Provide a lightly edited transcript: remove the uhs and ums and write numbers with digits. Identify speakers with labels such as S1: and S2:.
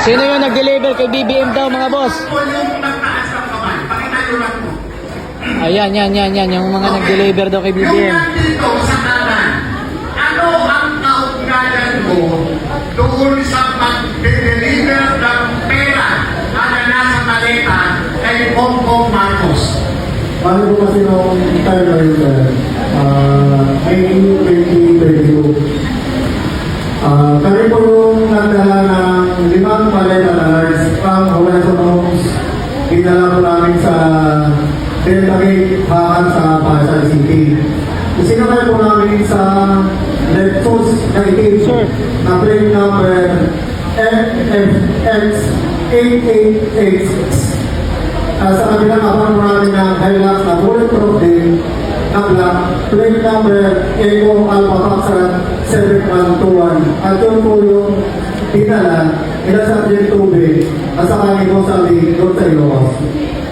S1: Sino yung nag-deliver kay BBM daw mga boss? Ayan, yan. Yung mga nag-deliver daw kay BBM.
S2: Dito sa kanan, ano ang kaugnayan mo doon sa mag-deliver ng pera na nasa maleta kay Bongbong Marcos?
S3: Paano po kasi nung time na yun, May 2022. Kami po yung nagdala ng 5 maleta na large from Horizon Homes. Dinala po namin sa Delta Gate, Hakan sa Pasay City. Isinakay po namin sa Lexus na itim na plate number FFX8886. Sa kabilang abang namin ng Hilux na bulletproof din na black, plate number Eco Alpha Foxtrot 7121. At yun po yung dinala nila sa Jet 2B at sa kami po sa Ilocos.